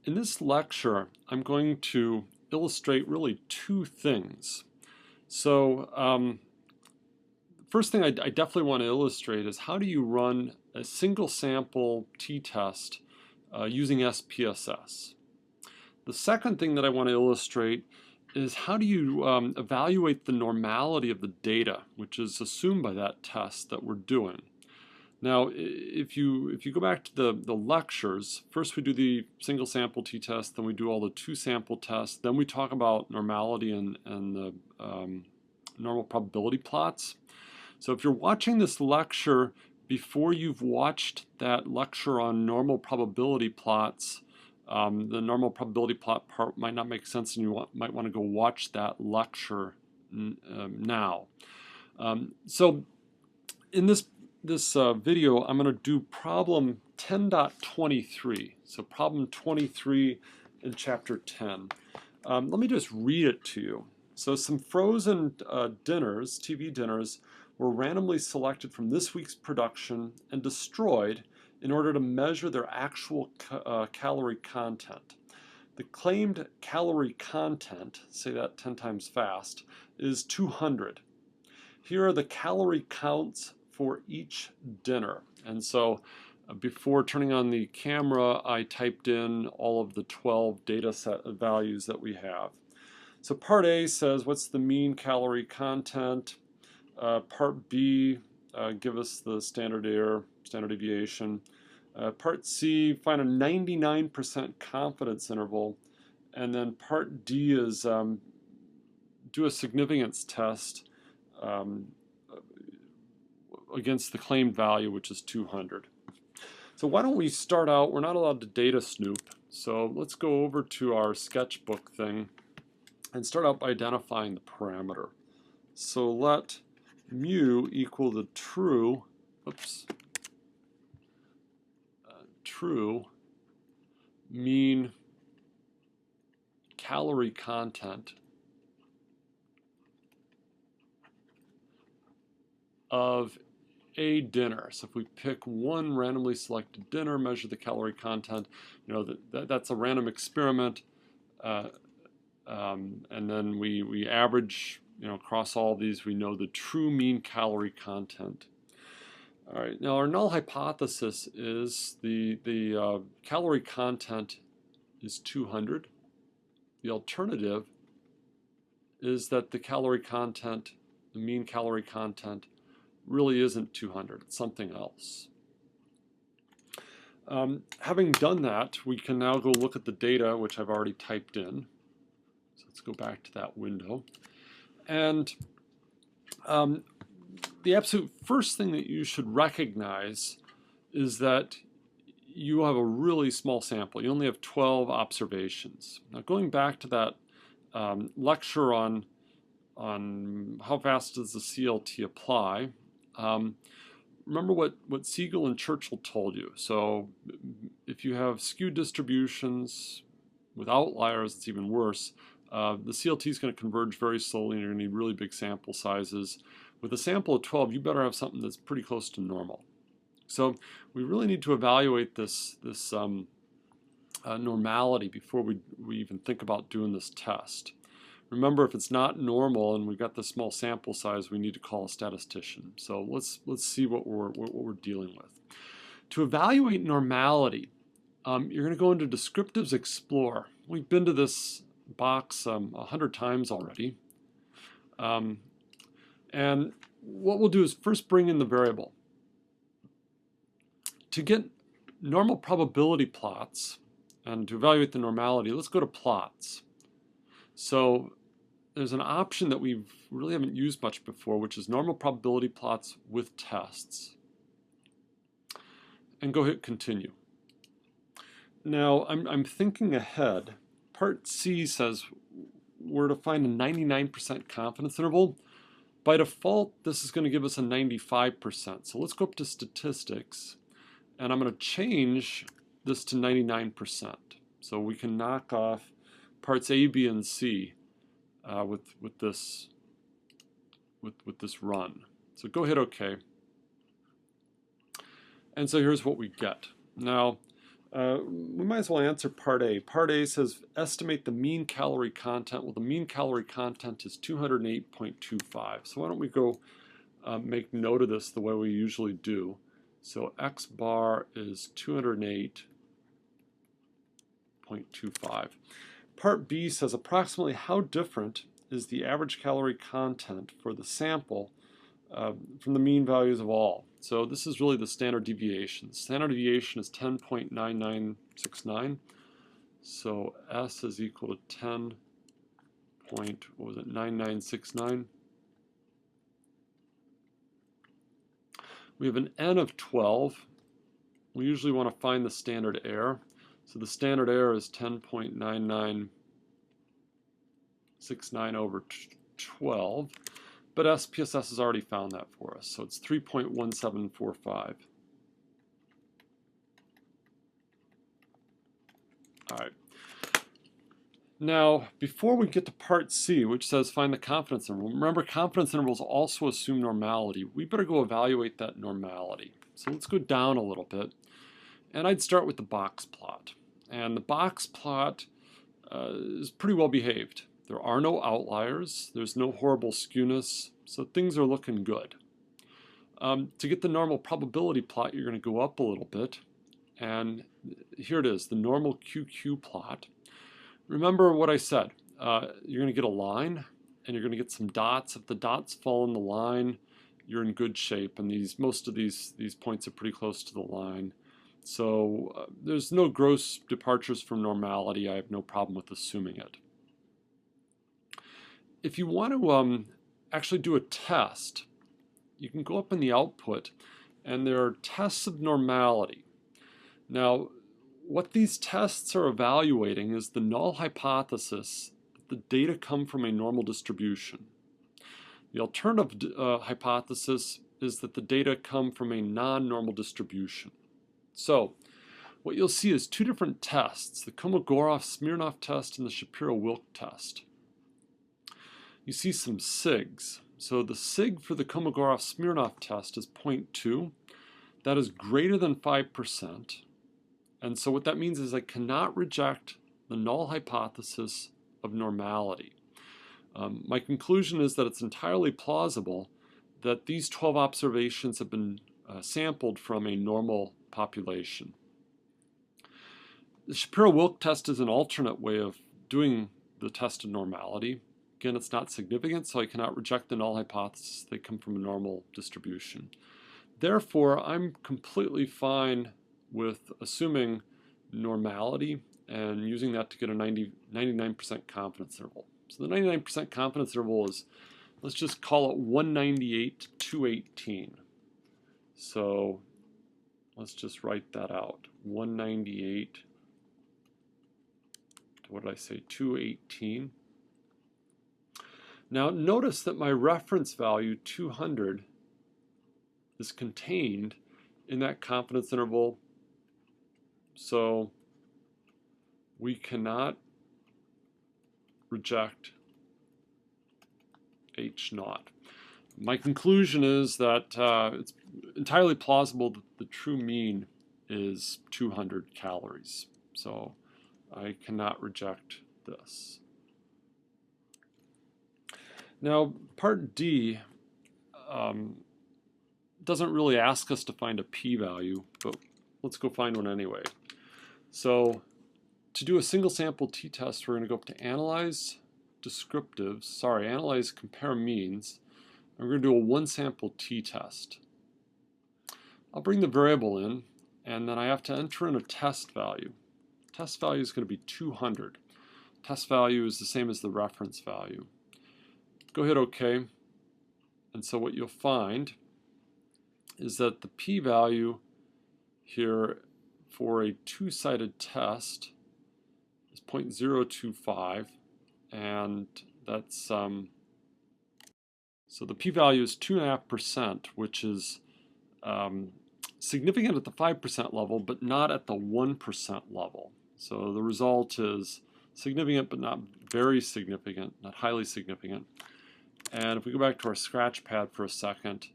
In this lecture, I'm going to illustrate really two things. So, first thing I definitely want to illustrate is how do you run a single sample t-test using SPSS. The second thing that I want to illustrate is how do you evaluate the normality of the data, which is assumed by that test that we're doing. Now, if you go back to the lectures, first we do the single sample t-test, then we do all the two sample tests, then we talk about normality and the normal probability plots. So if you're watching this lecture before you've watched that lecture on normal probability plots, the normal probability plot part might not make sense, and you might want to go watch that lecture now. So in this video, I'm going to do problem 10.23. So problem 23 in chapter 10. Let me just read it to you. So some frozen dinners, TV dinners, were randomly selected from this week's production and destroyed in order to measure their actual calorie content. The claimed calorie content, say that 10 times fast, is 200. Here are the calorie counts for each dinner. And so before turning on the camera, I typed in all of the 12 data set values that we have. So part A says, what's the mean calorie content? Part B, give us the standard error, standard deviation. Part C, find a 99% confidence interval. And then part D is do a significance test against the claimed value, which is 200. So why don't we start out, we're not allowed to data snoop, so let's go over to our sketchbook thing and start out by identifying the parameter. So let mu equal the true, true mean calorie content of a dinner. So if we pick one randomly selected dinner, measure the calorie content, you know, that's a random experiment, and then we average, you know, across all these, we know the true mean calorie content. All right, now our null hypothesis is the calorie content is 200. The alternative is that the calorie content, the mean calorie content, really isn't 200, it's something else. Having done that, we can now go look at the data, which I've already typed in. So let's go back to that window. And the absolute first thing that you should recognize is that you have a really small sample. You only have 12 observations. Now going back to that lecture on how fast does the CLT apply, remember what Siegel and Churchill told you. So if you have skewed distributions with outliers, it's even worse. The CLT is going to converge very slowly, and you're going to need really big sample sizes. With a sample of 12, you better have something that's pretty close to normal. So we really need to evaluate this normality before we even think about doing this test. Remember, if it's not normal and we've got the small sample size, we need to call a statistician. So let's see what we're dealing with. To evaluate normality, you're going to go into Descriptives Explore. We've been to this box 100 times already. And what we'll do is first bring in the variable. To get normal probability plots and to evaluate the normality, let's go to plots. So there's an option that we really haven't used much before, which is normal probability plots with tests. And go hit continue. Now I'm thinking ahead. Part C says we're to find a 99% confidence interval. By default, this is going to give us a 95%. So let's go up to statistics, and I'm going to change this to 99%. So we can knock off parts A, B, and C with this run. So go hit OK. And so here's what we get. Now, We might as well answer part A. Part A says estimate the mean calorie content. Well, the mean calorie content is 208.25. So why don't we go make note of this the way we usually do. So X bar is 208.25. Part B says approximately how different is the average calorie content for the sample from the mean values of all. So this is really the standard deviation. The standard deviation is 10.9969. So S is equal to 10.9969. We have an N of 12. We usually want to find the standard error. So the standard error is 10.9969 over 12. But SPSS has already found that for us, so it's 3.1745. All right. Now, before we get to part C, which says find the confidence interval, remember confidence intervals also assume normality. We better go evaluate that normality. So let's go down a little bit, and I'd start with the box plot. And the box plot is pretty well behaved. There are no outliers, there's no horrible skewness, so things are looking good. To get the normal probability plot, you're going to go up a little bit, and here it is, the normal QQ plot. Remember what I said, you're going to get a line, and you're going to get some dots. If the dots fall in the line, you're in good shape, and most of these points are pretty close to the line. So there's no gross departures from normality. I have no problem with assuming it. If you want to actually do a test, you can go up in the output, and there are tests of normality. Now, what these tests are evaluating is the null hypothesis that the data come from a normal distribution. The alternative hypothesis is that the data come from a non-normal distribution. So, what you'll see is two different tests, the Kolmogorov-Smirnov test and the Shapiro-Wilk test. You see some SIGs. So the SIG for the Kolmogorov-Smirnov test is 0.2. That is greater than 5%. And so what that means is I cannot reject the null hypothesis of normality. My conclusion is that it's entirely plausible that these 12 observations have been sampled from a normal population. The Shapiro-Wilk test is an alternate way of doing the test of normality. Again, it's not significant, so I cannot reject the null hypothesis. They come from a normal distribution. Therefore, I'm completely fine with assuming normality and using that to get a 99% confidence interval. So the 99% confidence interval is, let's just call it 198 to 218. So let's just write that out. 198 to, what did I say, 218. Now notice that my reference value 200 is contained in that confidence interval, so we cannot reject H naught. My conclusion is that it's entirely plausible that the true mean is 200 calories, so I cannot reject this. Now, part D doesn't really ask us to find a p-value, but let's go find one anyway. So to do a single sample t-test, we're going to go up to Analyze Descriptives, Analyze Compare Means, and we're going to do a one sample t-test. I'll bring the variable in, and then I have to enter in a test value. Test value is going to be 200. Test value is the same as the reference value. Go hit OK, and so what you'll find is that the p-value here for a two-sided test is 0.025, and that's so the p-value is 2.5%, which is significant at the 5% level, but not at the 1% level. So the result is significant, but not very significant, not highly significant. And if we go back to our scratch pad for a second,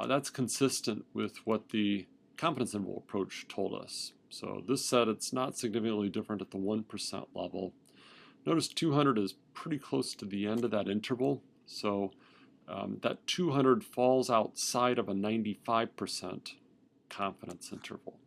that's consistent with what the confidence interval approach told us. So this said, it's not significantly different at the 1% level. Notice 200 is pretty close to the end of that interval, so that 200 falls outside of a 95% confidence interval.